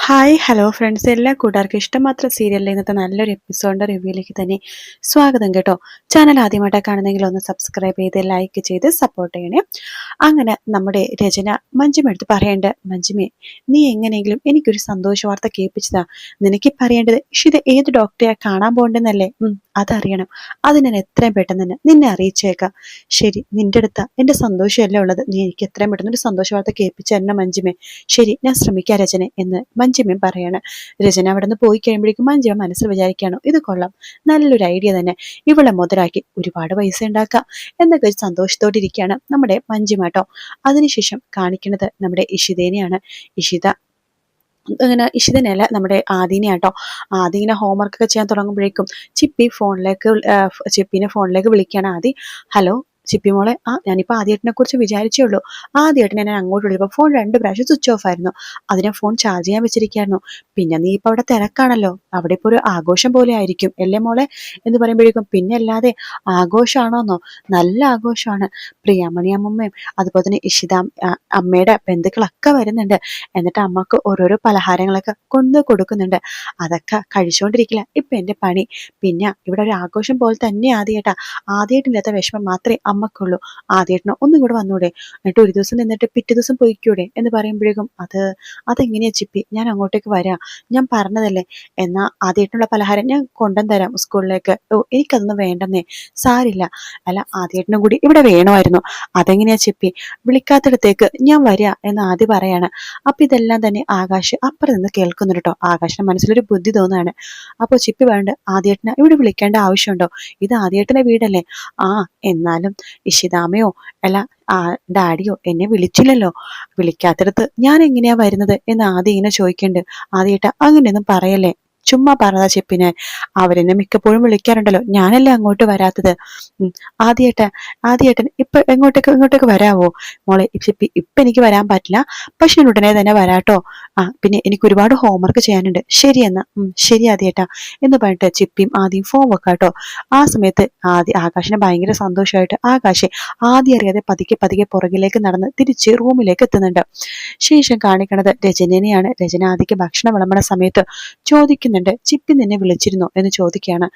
Hi hello friends, എല്ലാ കൂട്ടുകാർക്കും ഇഷ്ടമാത്ര സീരിയലിലെ ഇന്നത്തെ നല്ലൊരു എപ്പിസോഡിൻ്റെ റിവ്യൂയിലേക്ക് തന്നെ സ്വാഗതം കേട്ടോ. ചാനൽ ആദ്യമായിട്ടാണ് കാണുന്നെങ്കിൽ ഒന്ന് സബ്സ്ക്രൈബ് ചെയ്ത് ലൈക്ക് ചെയ്ത് സപ്പോർട്ട് ചെയ്യണേ. അങ്ങനെ നമ്മുടെ രചന മഞ്ജുമെടുത്ത് പറയേണ്ട, മഞ്ജുമേ നീ എങ്ങനെയെങ്കിലും എനിക്കൊരു സന്തോഷ വാർത്ത കേൾപ്പിച്ചതാ. നിനക്ക് പറയേണ്ടത് ഇഷിത ഏത് ഡോക്ടറെ കാണാൻ പോകണ്ടെന്നല്ലേ? അതറിയണം. അത് ഞാൻ എത്രയും പെട്ടെന്ന് തന്നെ നിന്നെ അറിയിച്ചേക്കാം. ശരി, നിന്റെ അടുത്ത എന്റെ സന്തോഷമല്ലേ ഉള്ളത്. നീ എനിക്ക് എത്രയും പെട്ടെന്ന് ഒരു സന്തോഷ വാർത്ത കേൾപ്പിച്ച എന്നെ മഞ്ജുമേ. ശരി, ഞാൻ ശ്രമിക്കാം രചന എന്ന് മഞ്ജുമയും പറയാണ്. രചന അവിടെ നിന്ന് പോയി കഴിയുമ്പോഴേക്കും മഞ്ജുമ മനസ്സിൽ വിചാരിക്കുകയാണോ, ഇത് കൊള്ളാം, നല്ലൊരു ഐഡിയ തന്നെ, ഇവളെ മുതലാക്കി ഒരുപാട് പൈസ ഉണ്ടാക്കാം എന്നൊക്കെ സന്തോഷത്തോടെ ഇരിക്കുകയാണ് നമ്മുടെ മഞ്ജുമ കേട്ടോ. അതിനുശേഷം കാണിക്കുന്നത് നമ്മുടെ ഇഷിതേനെയാണ്. ഇഷിത അങ്ങനെ ഇഷിതനല്ല, നമ്മുടെ ആദീനെയാട്ടോ. ആദീനെ ഹോംവർക്ക് ഒക്കെ ചെയ്യാൻ തുടങ്ങുമ്പോഴേക്കും ചിപ്പിനെ ഫോണിലേക്ക് വിളിക്കുകയാണ് ആദി. ഹലോ ചിപ്പി മോളെ, ഞാനിപ്പോൾ ആദ്യേട്ടനെ കുറിച്ച് വിചാരിച്ചേ ഉള്ളൂ. ആദ്യേട്ടനെ ഞാൻ അങ്ങോട്ട് വിളിച്ചപ്പോൾ ഫോൺ 2 പ്രാവശ്യം സ്വിച്ച് ഓഫ് ആയിരുന്നു. അതിനെ ഫോൺ ചാർജ് ചെയ്യാൻ വെച്ചിരിക്കുകയായിരുന്നു. പിന്നെ നീ ഇപ്പോൾ അവിടെ തിരക്കാണല്ലോ, അവിടെ ഇപ്പോൾ ഒരു ആഘോഷം പോലെ ആയിരിക്കും അല്ലേ മോളെ എന്ന് പറയുമ്പോഴേക്കും, പിന്നെ അല്ലാതെ ആഘോഷമാണോന്നോ, നല്ല ആഘോഷമാണ്. പ്രിയാമണി അമ്മമ്മയും അതുപോലെ തന്നെ ഇഷിത അമ്മയുടെ ബന്ധുക്കളൊക്കെ വരുന്നുണ്ട്. എന്നിട്ട് അമ്മക്ക് ഓരോരോ പലഹാരങ്ങളൊക്കെ കൊണ്ട് കൊടുക്കുന്നുണ്ട്. അതൊക്കെ കഴിച്ചുകൊണ്ടിരിക്കില്ല ഇപ്പം എൻ്റെ പണി. പിന്നെ ഇവിടെ ഒരു ആഘോഷം പോലെ തന്നെ ആദ്യമായിട്ടില്ലാത്ത വിഷമം മാത്രമേ അമ്മക്കുള്ളൂ. ആദ്യേട്ടനോ ഒന്നും കൂടെ വന്നൂടെ, എന്നിട്ട് ഒരു ദിവസം നിന്നിട്ട് പിറ്റേ ദിവസം പോയിക്കൂടെ എന്ന് പറയുമ്പോഴേക്കും, അതെങ്ങനെയാ ചിപ്പി, ഞാൻ അങ്ങോട്ടേക്ക് വരാം, ഞാൻ പറഞ്ഞതല്ലേ. എന്നാ ആദ്യേട്ടനുള്ള പലഹാരം ഞാൻ കൊണ്ടുവന്ന് തരാം സ്കൂളിലേക്ക്. എനിക്കതൊന്നും വേണ്ടെന്നേ. സാരില്ല. അല്ല, ആദ്യേട്ടനും കൂടി ഇവിടെ വേണമായിരുന്നു. അതെങ്ങനെയാ ചിപ്പി, വിളിക്കാത്തിടത്തേക്ക് ഞാൻ വരിക എന്ന് ആദ്യം പറയാണ്. അപ്പൊ ഇതെല്ലാം തന്നെ ആകാശ് അപ്പുറം നിന്ന് കേൾക്കുന്നുണ്ട് കേട്ടോ. ആകാശിന്റെ മനസ്സിലൊരു ബുദ്ധി തോന്നുകയാണ്. അപ്പോൾ ചിപ്പി വേണ്ട, ആദ്യേട്ടനെ ഇവിടെ വിളിക്കേണ്ട ആവശ്യമുണ്ടോ, ഇത് ആദ്യേട്ടന്റെ വീടല്ലേ. എന്നാലും ഇഷിതാമയോ അല്ല ഡാഡിയോ എന്നെ വിളിച്ചില്ലല്ലോ, വിളിക്കാത്തിടത്ത് ഞാൻ എങ്ങനെയാ വരുന്നത് എന്ന് ആദ്യം ഇങ്ങനെ ചോദിക്കുന്നുണ്ട്. ആദ്യേട്ട അങ്ങനെയൊന്നും പറയല്ലേ, ചുമ്മാ പറഞ്ഞതാ ചിപ്പിനെ, അവരെന്നെ മിക്കപ്പോഴും വിളിക്കാറുണ്ടല്ലോ, ഞാനല്ലേ അങ്ങോട്ട് വരാത്തത്. ആദ്യേട്ടൻ ഇപ്പൊ ഇങ്ങോട്ടേക്ക് വരാവോ മോളെ. ചിപ്പി ഇപ്പൊ എനിക്ക് വരാൻ പറ്റില്ല, പക്ഷെ ഞാൻ ഉടനെ തന്നെ വരാട്ടോ. പിന്നെ എനിക്ക് ഒരുപാട് ഹോംവർക്ക് ചെയ്യാനുണ്ട്. ശരിയെന്നാ. ശരി ആദ്യേട്ടാ എന്ന് പറഞ്ഞിട്ട് ചിപ്പിയും ആദ്യം ഫോം വെക്കാട്ടോ. ആ സമയത്ത് ആകാശിന് ഭയങ്കര സന്തോഷമായിട്ട് ആകാശ് ആദ്യം അറിയാതെ പതുക്കെ പതുക്കെ പുറകിലേക്ക് നടന്ന് തിരിച്ച് റൂമിലേക്ക് എത്തുന്നുണ്ട്. ശേഷം കാണിക്കണത് രചനയാണ്. രചന ആദ്യക്ക് ഭക്ഷണം വിളമ്പണ സമയത്ത് ചോദിക്കുന്നുണ്ട്, ചിപ്പി നിന്നെ വിളിച്ചിരുന്നോ എന്ന് ചോദിക്കുകയാണ്.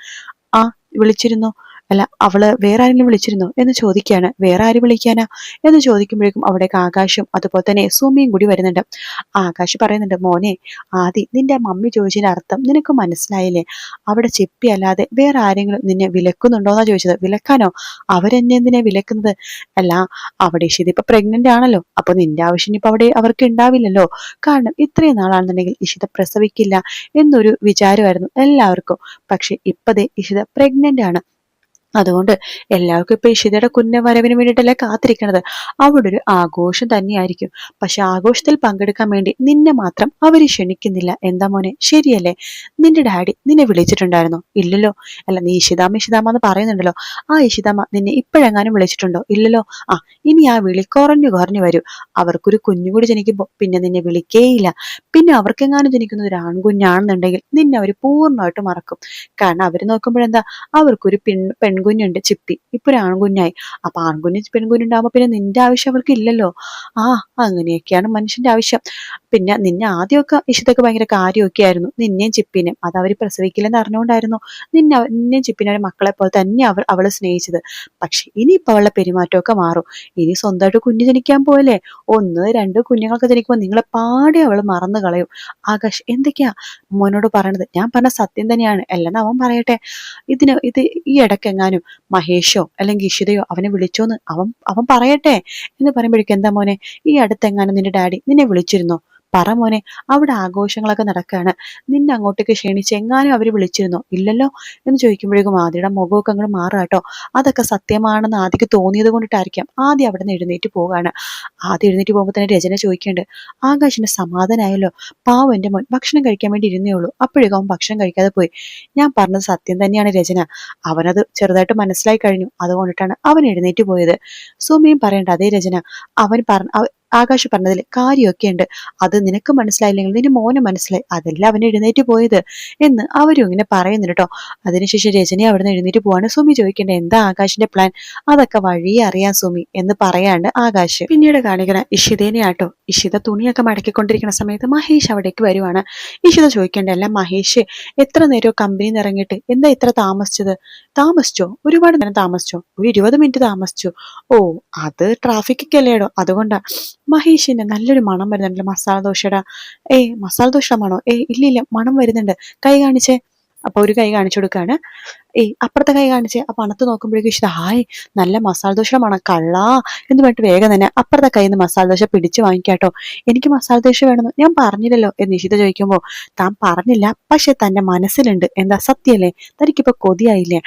വിളിച്ചിരുന്നോ, അല്ല അവള് വേറെ ആരെങ്കിലും വിളിച്ചിരുന്നോ എന്ന് ചോദിക്കുകയാണ്. വേറെ ആര് വിളിക്കാനാ എന്ന് ചോദിക്കുമ്പോഴേക്കും അവിടേക്ക് ആകാശും അതുപോലെ തന്നെ സുമിയും കൂടി വരുന്നുണ്ട്. ആകാശ് പറയുന്നുണ്ട്, മോനെ നിന്റെ മമ്മി ചോദിച്ചതിന്റെ അർത്ഥം നിനക്ക് മനസ്സിലായില്ലേ? അവിടെ ചിപ്പി അല്ലാതെ വേറെ ആരെങ്കിലും നിന്നെ വിലക്കുന്നുണ്ടോന്നാ ചോദിച്ചത്. വിലക്കാനോ? അവരെന്നെ എന്തിനാ വിലക്കുന്നത്? അല്ല, അവിടെ ഇഷിത പ്രഗ്നന്റ് ആണല്ലോ, അപ്പൊ നിന്റെ ആവശ്യം ഇപ്പൊ അവിടെ അവർക്ക് ഉണ്ടാവില്ലല്ലോ. കാരണം ഇത്രയും നാളാണെന്നുണ്ടെങ്കിൽ ഇഷിത പ്രസവിക്കില്ല എന്നൊരു വിചാരമായിരുന്നു എല്ലാവർക്കും. പക്ഷെ ഇപ്പതേ ഇഷിത പ്രഗ്നന്റ് ആണ്. അതുകൊണ്ട് എല്ലാവർക്കും ഇപ്പൊ ഇഷിതയുടെ വരവിന് വേണ്ടിയിട്ടല്ലേ കാത്തിരിക്കണത്. അവിടെ ഒരു ആഘോഷം തന്നെയായിരിക്കും. പക്ഷെ ആഘോഷത്തിൽ പങ്കെടുക്കാൻ വേണ്ടി നിന്നെ മാത്രം അവര് ക്ഷണിക്കുന്നില്ല. എന്താ മോനെ, ശരിയല്ലേ? നിന്റെ ഡാഡി നിന്നെ വിളിച്ചിട്ടുണ്ടായിരുന്നോ? ഇല്ലല്ലോ. അല്ല, നീ ഇഷിതാമ്മ എന്ന് പറയുന്നുണ്ടല്ലോ, ആ ഇഷിതാമ്മ നിന്നെ ഇപ്പോഴെങ്ങാനും വിളിച്ചിട്ടുണ്ടോ? ഇല്ലല്ലോ. ഇനി ആ വിളി കുറഞ്ഞു കുറഞ്ഞു വരും. അവർക്കൊരു കുഞ്ഞുകൂടി ജനിക്കുമ്പോ പിന്നെ നിന്നെ വിളിക്കേയില്ല. പിന്നെ അവർക്കെങ്ങാനും ജനിക്കുന്നത് ഒരു ആൺകുഞ്ഞാണെന്നുണ്ടെങ്കിൽ നിന്നെ അവർ പൂർണ്ണമായിട്ട് മറക്കും. കാരണം അവര് നോക്കുമ്പോഴെന്താ, അവർക്കൊരു പെൺകുഞ്ഞുണ്ട് ചിപ്പി, ഇപ്പൊ ഒരു ആൺകുഞ്ഞായി. അപ്പൊ പെൺകുഞ്ഞുണ്ടാവുമ്പോ പിന്നെ നിന്റെ ആവശ്യം അവർക്ക് ഇല്ലല്ലോ. അങ്ങനെയൊക്കെയാണ് മനുഷ്യന്റെ ആവശ്യം. പിന്നെ നിന്നെ ആദ്യമൊക്കെ ഇഷിതൊക്കെ ഭയങ്കര കാര്യമൊക്കെ ആയിരുന്നു, നിന്നെയും ചിപ്പിനെയും. അത് അവര് പ്രസവിക്കില്ലെന്ന് അറിഞ്ഞുകൊണ്ടായിരുന്നു നിന്നെയും ചിപ്പിനെ മക്കളെ പോലെ തന്നെ അവള് സ്നേഹിച്ചത്. പക്ഷെ ഇനിയിപ്പോ അവളുടെ പെരുമാറ്റമൊക്കെ മാറും. ഇനി സ്വന്തമായിട്ട് കുഞ്ഞ് ജനിക്കാൻ പോയല്ലേ, 1, 2 കുഞ്ഞുങ്ങളൊക്കെ ജനിക്കുമ്പോ നിങ്ങളെ പാടെ അവള് മറന്നു കളയും. ആകാശ് എന്തൊക്കെയാ മോനോട് പറയണത്? ഞാൻ പറഞ്ഞ സത്യം തന്നെയാണ്, അല്ലെന്ന് അവൻ പറയട്ടെ. ഇത് ഈ ഇടയ്ക്കെങ്ങാനും മഹേഷോ അല്ലെങ്കിൽ ഇഷിതയോ അവനെ വിളിച്ചോന്ന് അവൻ പറയട്ടെ എന്ന് പറയുമ്പോഴേക്കും, എന്താ മോനെ, ഈ അടുത്തെങ്ങാനും നിന്റെ ഡാഡി നിന്നെ വിളിച്ചിരുന്നോ? പറ മോനെ, അവിടെ ആഘോഷങ്ങളൊക്കെ നടക്കുകയാണ്, നിന്നെ അങ്ങോട്ടേക്ക് ക്ഷണിച്ച് എങ്ങാനും അവര് വിളിച്ചിരുന്നോ? ഇല്ലല്ലോ എന്ന് ചോദിക്കുമ്പോഴേക്കും ആദ്യയുടെ മുഖമൊക്കെ അങ്ങോട്ട് മാറുക കേട്ടോ. അതൊക്കെ സത്യമാണെന്ന് ആദ്യക്ക് തോന്നിയത് കൊണ്ടിട്ടായിരിക്കാം ആദ്യം അവിടെ നിന്ന് എഴുന്നേറ്റ് പോവുകയാണ്. ആദ്യം എഴുന്നേറ്റ് പോകുമ്പോൾ തന്നെ രചന ചോദിക്കേണ്ടത്, ആകാശിന് സമാധാനമായല്ലോ, പാവം എൻ്റെ മോൻ ഭക്ഷണം കഴിക്കാൻ വേണ്ടി ഇരുന്നേ ഉള്ളൂ, അപ്പോഴേക്കും അവൻ ഭക്ഷണം കഴിക്കാതെ പോയി. ഞാൻ പറഞ്ഞത് സത്യം തന്നെയാണ് രചന, അവനത് ചെറുതായിട്ട് മനസ്സിലായി കഴിഞ്ഞു, അതുകൊണ്ടിട്ടാണ് അവൻ എഴുന്നേറ്റ് പോയത്. സുമിയും പറയണ്ട, അതേ രചന, ആകാശ് പറഞ്ഞതിൽ കാര്യമൊക്കെ ഉണ്ട്. അത് നിനക്ക് മനസ്സിലായില്ലെങ്കിൽ നിന്റെ മോന് മനസ്സിലായി, അതല്ല അവൻ എഴുന്നേറ്റ് പോയത് എന്ന് അവരും ഇങ്ങനെ പറയുന്നുണ്ട് കേട്ടോ. അതിനുശേഷം രജനി അവിടെ നിന്ന് എഴുന്നേറ്റ് പോവാണ്. സുമി ചോദിക്കണ്ടേ എന്താ ആകാശിന്റെ പ്ലാൻ? അതൊക്കെ വഴിയെ അറിയാം സുമി എന്ന് പറയാണ്ട് ആകാശ്. പിന്നീട് കാണിക്കണ ഇഷിതേനെയാട്ടോ. ഇഷിത തുണിയൊക്കെ മടക്കിക്കൊണ്ടിരിക്കുന്ന സമയത്ത് മഹേഷ് അവിടേക്ക് വരുവാണ്. ഇഷിത ചോദിക്കണ്ടേ അല്ല മഹേഷ് എത്ര നേരമോ കമ്പനിയിൽ നിന്ന് ഇറങ്ങിയിട്ട് എന്താ ഇത്ര താമസിച്ചത്? താമസിച്ചോ? ഒരുപാട് നേരം താമസിച്ചോ? ഒരു 20 മിനിറ്റ് താമസിച്ചു. ഓ, അത് ട്രാഫിക് ഒക്കെ അല്ലേടോ, അതുകൊണ്ടാ. മഹേഷിന്റെ നല്ലൊരു മണം വരുന്നുണ്ടല്ലോ മസാല ദോശയുടെ. മസാല ദോശ മണോ? ഇല്ലില്ല, മണം വരുന്നുണ്ട്. കൈ കാണിച്ചേ. അപ്പൊ ഒരു കൈ കാണിച്ചു കൊടുക്കാണ്. അപ്പുറത്തെ കൈ കാണിച്ച് ആ പണത്ത് നോക്കുമ്പോഴേക്കും ഇഷ്ടം ഹായ് നല്ല മസാല ദോശ മണം കള്ളാ എന്ന് പറഞ്ഞിട്ട് വേഗം തന്നെ അപ്പുറത്തെ കയ്യിൽ നിന്ന് മസാല ദോശ പിടിച്ചു വാങ്ങിക്കാട്ടോ. എനിക്ക് മസാല ദോശ വേണമെന്ന് ഞാൻ പറഞ്ഞില്ലല്ലോ എന്ന് നിഷിത ചോദിക്കുമ്പോൾ താൻ പറഞ്ഞില്ല, പക്ഷെ തന്റെ മനസ്സിലുണ്ട്. എന്താ സത്യല്ലേ? തനിക്കിപ്പോ കൊതിയായില്ലേ?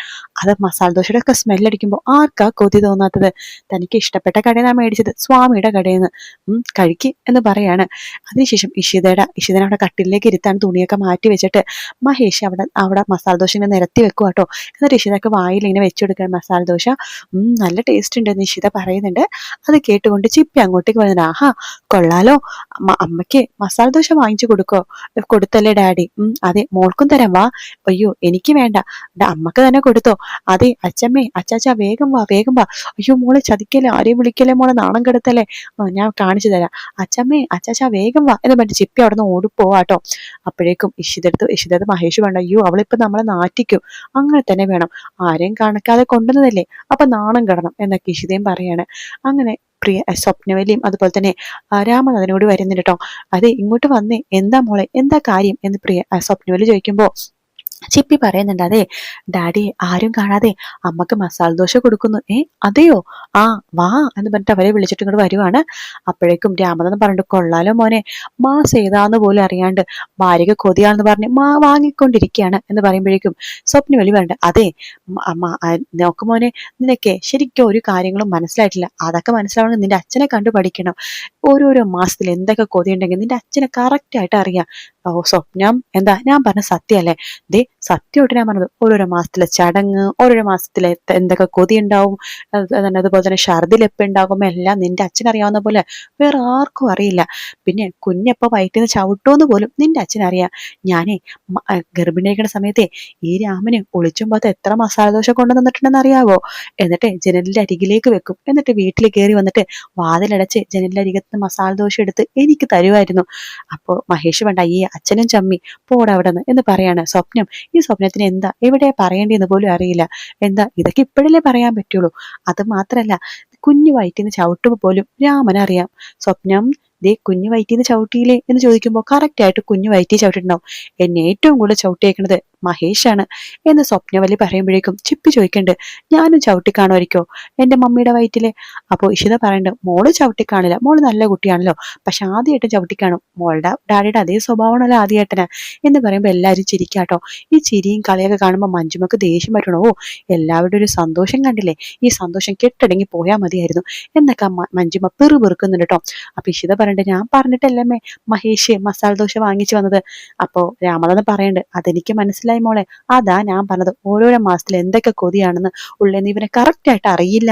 അത് മസാല ദോശയുടെ ഒക്കെ സ്മെല്ലടിക്കുമ്പോൾ ആർക്കാ കൊതി തോന്നാത്തത്? തനിക്ക് ഇഷ്ടപ്പെട്ട കടയിൽ നിന്നാണ് മേടിച്ചത്, സ്വാമിയുടെ കടയിൽ നിന്ന്. കഴിക്ക് എന്ന് പറയാണ്. അതിനുശേഷം ഇഷിതനെ അവിടെ കട്ടിലേക്ക് ഇരുത്താൻ തുണിയൊക്കെ മാറ്റി വെച്ചിട്ട് മഹേഷ് അവിടെ മസാല ദോശ ഇങ്ങനെ നിരത്തി വെക്കുക കേട്ടോ. എന്നിട്ട് ഇഷിതക്ക് വായിൽ ഇങ്ങനെ വെച്ചുകൊടുക്കാൻ മസാല ദോശ. നല്ല ടേസ്റ്റ് ഉണ്ട് എന്ന് ഇഷിത പറയുന്നുണ്ട്. അത് കേട്ടുകൊണ്ട് ചിപ്പി അങ്ങോട്ടേക്ക് വരുന്നുണ്ട്. ആഹാ കൊള്ളാലോ, അമ്മയ്ക്ക് മസാല ദോശ വാങ്ങിച്ചു കൊടുത്തല്ലേ ഡാഡി? അതെ മോൾക്കും തരാം, വാ. അയ്യോ എനിക്ക് വേണ്ട, അമ്മക്ക് തന്നെ കൊടുത്തോ. അതെ അച്ഛമ്മേ അച്ചാച്ച വേഗം വാ വേഗം വാ. അയ്യോ മോളെ ചതിക്കല്ലേ, ആരെയും വിളിക്കല്ലേ മോളെ, നാണം കെടുത്തല്ലേ. ഞാൻ കാണിച്ചു തരാം. അച്ഛമ്മേ അച്ചാച്ച വേഗം വാ എന്ന് പറഞ്ഞിട്ട് ചിപ്പി അവിടെ നിന്ന് ഓടിപ്പോവാട്ടോ. അപ്പോഴേക്കും ഇഷിതത്ത് മഹേഷ് വേണ്ട, അയ്യോ അവളിപ്പോ നമ്മളെ നാറ്റിക്കും, അങ്ങനെ തന്നെ വേണം, ആരെയും കാണിക്കാതെ കൊണ്ടുവന്നതല്ലേ, അപ്പൊ നാണം കിടണം എന്നൊക്കെ ഇഷിതയും പറയാണ്. അങ്ങനെ പ്രിയ സ്വപ്നവലിയും അതുപോലെ തന്നെ രാമനാഥനോട് വരുന്നുണ്ട് കേട്ടോ. അതെ ഇങ്ങോട്ട് വന്നേ, എന്താ മോളെ എന്താ കാര്യം എന്ന് സ്വപ്നവലി ചോദിക്കുമ്പോ ചിപ്പി പറയുന്നുണ്ട്. അതെ ഡാഡി ആരും കാണാതെ അമ്മക്ക് മസാല ദോശ കൊടുക്കുന്നു. അതെയോ? ആ വാ എന്ന് പറഞ്ഞിട്ട് അവരെ വിളിച്ചിട്ട് ഇങ്ങോട്ട് വരുവാണ്. അപ്പോഴേക്കും രാമനാഥൻ പറഞ്ഞിട്ട് കൊള്ളാലോ മോനെ, മാസ് ഏതാന്ന് പോലും അറിയാണ്ട് ഭാര്യക്ക് കൊതിയാണെന്ന് പറഞ്ഞ് വാങ്ങിക്കൊണ്ടിരിക്കുകയാണ് എന്ന് പറയുമ്പോഴേക്കും സ്വപ്നവലി പറഞ്ഞിട്ട് അതെ അമ്മ നോക്ക് മോനെ, നിനക്ക് ശരിക്കും ഒരു കാര്യങ്ങളും മനസ്സിലായിട്ടില്ല. അതൊക്കെ മനസ്സിലാവണമെങ്കിൽ നിന്റെ അച്ഛനെ കണ്ടു പഠിക്കണം. ഓരോരോ മാസത്തിൽ എന്തൊക്കെ കൊതിയുണ്ടെങ്കിൽ നിന്റെ അച്ഛനെ കറക്റ്റ് ആയിട്ട് അറിയാം. ഓ സ്വപ്നം എന്താ ഞാൻ പറഞ്ഞ സത്യമല്ലേ? ദേ സത്യമായിട്ട് ഞാൻ പറഞ്ഞത്, ഓരോരോ മാസത്തിലെ ചടങ്ങ്, ഓരോരോ മാസത്തിലെ എന്തൊക്കെ കൊതി ഉണ്ടാവും, അതുപോലെ തന്നെ ഛർദിൽ ഉണ്ടാകുമ്പോ എല്ലാം നിന്റെ അച്ഛനറിയാവുന്ന പോലെ വേറെ ആർക്കും അറിയില്ല. പിന്നെ കുഞ്ഞെപ്പോ വയറ്റിൽ നിന്ന് ചവിട്ടോന്ന് പോലും നിന്റെ അച്ഛനറിയാം. ഞാനേ ഗർഭിണിയായിരിക്കുന്ന സമയത്തെ ഈ രാമന് ഒളിച്ചും പാത്ത് എത്ര മസാല ദോശ കൊണ്ടുവന്നിട്ടുണ്ടെന്ന് അറിയാവോ? എന്നിട്ട് ജനലിന്റെ അരികിലേക്ക് വെക്കും. എന്നിട്ട് വീട്ടിൽ കയറി വന്നിട്ട് വാതിലടച്ച് ജനലിന്റെ അരികത്ത് മസാല ദോശ എടുത്ത് എനിക്ക് തരുമായിരുന്നു. അപ്പോ മഹേഷ് വേണ്ട, ഈ അച്ഛനും ചമ്മി പോടവിടെ നിന്ന് എന്ന് പറയാണ്. സ്വപ്നം ഈ സ്വപ്നത്തിന് എന്താ എവിടെ പറയേണ്ടിയെന്ന് പോലും അറിയില്ല. എന്താ ഇതൊക്കെ ഇപ്പോഴല്ലേ പറയാൻ പറ്റുള്ളൂ. അത് മാത്രല്ല കുഞ്ഞു വയറ്റിന്ന് ചവിട്ടുമ്പോൾ പോലും രാമനറിയാം. സ്വപ്നം ദേ കുഞ്ഞു വയറ്റിന്ന് ചവിട്ടിയില്ലേ എന്ന് ചോദിക്കുമ്പോൾ കറക്റ്റ് ആയിട്ട് കുഞ്ഞു വയറ്റി ചവിട്ടിട്ടുണ്ടാവും. എന്നെ ഏറ്റവും കൂടുതൽ ചവിട്ടിയേക്കുന്നത് മഹേഷാണ് എന്ന് സ്വപ്നവല്ലി പറയുമ്പോഴേക്കും ചിപ്പി ചോദിക്കണ്ട് ഞാനും ചവിട്ടിക്കാണുമായിരിക്കോ എന്റെ മമ്മിയുടെ വയറ്റിലെ? അപ്പോൾ ഇഷിത പറയണ്ട് മോള് ചവിട്ടിക്കാണില്ല, മോള് നല്ല കുട്ടിയാണല്ലോ, പക്ഷെ ആദ്യമായിട്ടും ചവിട്ടിക്കാണും, മോളുടെ ഡാഡിയുടെ അതേ സ്വഭാവമാണല്ലോ ആദ്യമായിട്ടന് എന്ന് പറയുമ്പോൾ എല്ലാവരും ചിരിക്കാട്ടോ. ഈ ചിരിയും കളിയൊക്കെ കാണുമ്പോൾ മഞ്ജുമക്ക് ദേഷ്യം പറ്റണോ, എല്ലാവരുടെ ഒരു സന്തോഷം കണ്ടില്ലേ, ഈ സന്തോഷം കെട്ടടങ്ങി പോയാൽ മതിയായിരുന്നു എന്നൊക്കെ മഞ്ജുമ പെറുപെറുക്കുന്നുണ്ട് കേട്ടോ. അപ്പൊ ഇഷിത പറയണ്ട് ഞാൻ പറഞ്ഞിട്ടല്ലേ മഹേഷ് മസാല ദോശ വാങ്ങിച്ചു വന്നത്. അപ്പോ രാമനാഥൻ പറയണ്ട് അതെനിക്ക് മനസ്സിലായി മോളെ, അതാ ഞാൻ പറഞ്ഞത് ഓരോരോ മാസത്തിൽ എന്തൊക്കെ കൊതിയാണെന്ന് ഉള്ളെന്ന് ഇവനെ കറക്റ്റ് ആയിട്ട് അറിയില്ല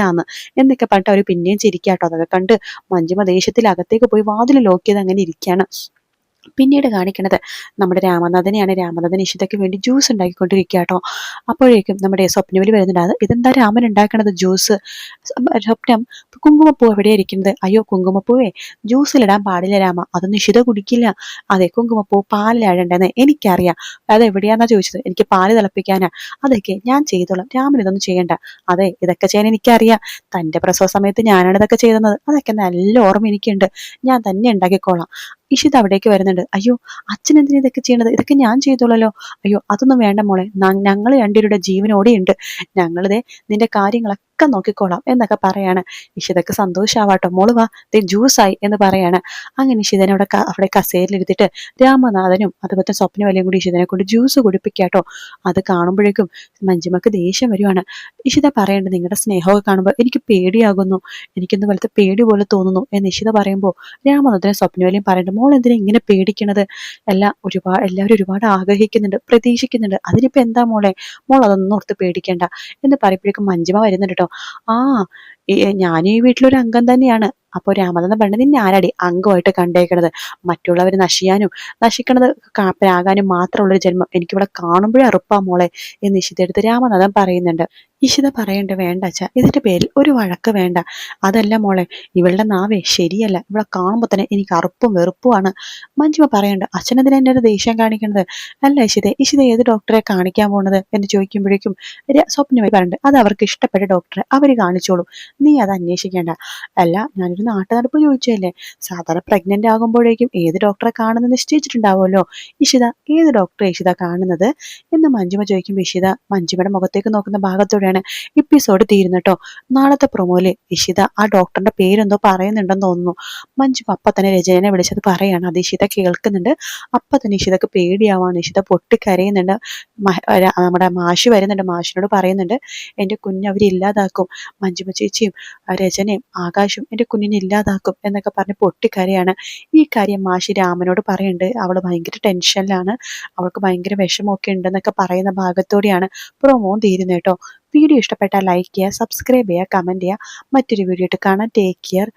എന്നൊക്കെ പറഞ്ഞിട്ട് അവര് പിന്നെയും ചിരിക്കാട്ടോ. അതൊക്കെ കണ്ട് മഞ്ജുമ ദേഷ്യത്തിൽ അകത്തേക്ക് പോയി വാതിൽ ലോക്ക് ചെയ്ത് അങ്ങനെ ഇരിക്കുകയാണ്. പിന്നീട് കാണിക്കണത് നമ്മുടെ രാമനാഥനെയാണ്. രാമനാഥൻ ഇഷിതയ്ക്ക് വേണ്ടി ജ്യൂസ് ഉണ്ടാക്കിക്കൊണ്ടിരിക്കുക കേട്ടോ. അപ്പോഴേക്കും നമ്മുടെ സ്വപ്നവലി വരുന്നുണ്ട്. അത് ഇതെന്താ രാമൻ ഉണ്ടാക്കണത് ജ്യൂസ്? സ്വപ്നം കുങ്കുമപ്പൂ എവിടെയാ ഇരിക്കുന്നത്? അയ്യോ കുങ്കുമപ്പൂവേ ജ്യൂസിലിടാൻ പാടില്ല രാമ, അതൊന്നും ഇഷിത കുടിക്കില്ല. അതെ കുങ്കുമപ്പൂ പാലിലാഴണ്ടെന്ന് എനിക്കറിയാം, അത് എവിടെയാന്നാ ചോദിച്ചത്? എനിക്ക് പാല് തിളപ്പിക്കാനാ. അതൊക്കെ ഞാൻ ചെയ്തോളാം, രാമൻ ഇതൊന്നും ചെയ്യണ്ട. അതെ ഇതൊക്കെ ചെയ്യാൻ എനിക്കറിയാം, തന്റെ പ്രസവ സമയത്ത് ഞാനാണ് ഇതൊക്കെ ചെയ്തത്, അതൊക്കെ നല്ല ഓർമ്മ എനിക്കുണ്ട്, ഞാൻ തന്നെ ഉണ്ടാക്കിക്കോളാം. ഇഷിത അവിടേക്ക് വരുന്നുണ്ട്. അയ്യോ അച്ഛൻ എന്തിനാ ഇതൊക്കെ ചെയ്യണത്? ഇതൊക്കെ ഞാൻ ചെയ്തോളല്ലോ. അയ്യോ അതൊന്നും വേണ്ട മോളെ, ഞങ്ങൾ രണ്ടുപേരുടെ ജീവനോടെ ഉണ്ട്, ഞങ്ങളിതേ നിന്റെ കാര്യങ്ങളൊക്കെ നോക്കിക്കോളാം എന്നൊക്കെ പറയാണ്. ഇഷിതക്ക് സന്തോഷാവാട്ടോ. മോള് വാ ജ്യൂസായി എന്ന് പറയാണ്. അങ്ങനെ ഇഷിതനെ അവിടെ കസേരയിലിരുത്തിട്ട് രാമനാഥനും അതുപോലെ സ്വപ്നവലിയും കൂടി ഇഷിതനെ കൊണ്ട് ജ്യൂസ് കുടിപ്പിക്കാട്ടോ. അത് കാണുമ്പോഴേക്കും മഞ്ജുമക്ക് ദേഷ്യം വരുവാണ്. ഇഷിത പറയേണ്ടത് നിങ്ങളുടെ സ്നേഹമൊക്കെ കാണുമ്പോൾ എനിക്ക് പേടിയാകുന്നു, എനിക്കൊന്ന് വലത്തെ പേടി പോലെ തോന്നുന്നു എന്ന് ഇഷിത പറയുമ്പോൾ രാമനാഥനും സ്വപ്നവലിയും പറയുന്നുണ്ട് മോൾ എന്തിനാ ഇങ്ങനെ പേടിക്കണത്? എല്ലാവരും ഒരുപാട് ആഗ്രഹിക്കുന്നുണ്ട്, പ്രതീക്ഷിക്കുന്നുണ്ട്, അതിനിപ്പോ എന്താ മോളെ, മോൾ അതൊന്നും ഓർത്ത് പേടിക്കണ്ട എന്ന് പറയുമ്പോഴേക്കും മഞ്ജിമ വരുന്നുണ്ട് കേട്ടോ. ആ ഞാൻ ഈ വീട്ടിലൊരു അംഗം തന്നെയാണ്, അപ്പോൾ രാമനെന്ന് പറഞ്ഞത് നിന്നെ ആരാടി അംഗമായിട്ട് കണ്ടേക്കണത്, മറ്റുള്ളവർ നശിക്കണത് പ്രാകാനും മാത്രമുള്ളൊരു ജന്മം എനിക്കിവിടെ കാണുമ്പോഴേ അറുപ്പാ മോളെ എന്ന് ഇഷിതെടുത്ത് രാമനാഥൻ പറയുന്നുണ്ട്. ഇഷിത പറയണ്ട് വേണ്ട അച്ഛാ, ഇതിന്റെ പേരിൽ ഒരു വഴക്ക് വേണ്ട. അതല്ല മോളെ, ഇവളുടെ നാവേ ശരിയല്ല, ഇവിടെ കാണുമ്പോൾ തന്നെ എനിക്ക് അറുപ്പും വെറുപ്പുമാണ്. മഞ്ജുമ പറയണ്ട് അച്ഛനെതിരെ എൻ്റെ ഒരു ദേഷ്യം കാണിക്കണത്. അല്ല ഇഷിത ഏത് ഡോക്ടറെ കാണിക്കാൻ പോണത് എന്ന് ചോദിക്കുമ്പോഴേക്കും സ്വപ്നമായി പറഞ്ഞിട്ട് അത് അവർക്ക് ഇഷ്ടപ്പെട്ട ഡോക്ടറെ അവർ കാണിച്ചോളും, നീ അത് അന്വേഷിക്കേണ്ട. അല്ല ഞാനൊരു നാട്ടുനടപ്പ് ചോദിച്ചല്ലേ, സാധാരണ പ്രഗ്നന്റ് ആകുമ്പോഴേക്കും ഏത് ഡോക്ടറെ കാണുന്നത് നിശ്ചയിച്ചിട്ടുണ്ടാവുമല്ലോ. ഇഷിത ഏത് ഡോക്ടറെ ഇഷിത കാണുന്നത് എന്ന് മഞ്ജുമ ചോദിക്കുമ്പോൾ ഇഷിത മഞ്ജുമയുടെ മുഖത്തേക്ക് നോക്കുന്ന ഭാഗത്തോടെയാണ് എപ്പിസോഡ് തീരുന്നട്ടോ. നാളത്തെ പ്രൊമോയില് ഇഷിത ആ ഡോക്ടറിന്റെ പേരെന്തോ പറയുന്നുണ്ടെന്ന് തോന്നുന്നു. മഞ്ജു അപ്പ തന്നെ രചനയെ വിളിച്ചത് പറയാണ്, അത് ഇഷിത കേൾക്കുന്നുണ്ട്. അപ്പ തന്നെ ഇഷിതക്ക് പേടിയാവാണ്, ഇഷിത പൊട്ടിക്കരയുന്നുണ്ട്. നമ്മുടെ മാഷ് വരുന്നുണ്ട്, മാഷിനോട് പറയുന്നുണ്ട് എൻ്റെ കുഞ്ഞ് അവരില്ലാതാക്കും, മഞ്ജുമ ചേച്ചിയും രചനയും ആകാശും എൻ്റെ കുഞ്ഞിനെ ഇല്ലാതാക്കും എന്നൊക്കെ പറഞ്ഞ് പൊട്ടിക്കരയാണ്. ഈ കാര്യം മാഷി രാമനോട് പറയുന്നുണ്ട്. അവള് ഭയങ്കര ടെൻഷനിലാണ്, അവൾക്ക് ഭയങ്കര വിഷമമൊക്കെ ഉണ്ടെന്നൊക്കെ പറയുന്ന ഭാഗത്തോടെയാണ് പ്രൊമോ തീരുന്നത് കേട്ടോ. വീഡിയോ ഇഷ്ടപ്പെട്ടാൽ ലൈക്ക് ചെയ്യുക, സബ്സ്ക്രൈബ് ചെയ്യുക, കമൻറ്റ് ചെയ്യുക. മറ്റൊരു വീഡിയോ ആയിട്ട് കാണാം. Take care.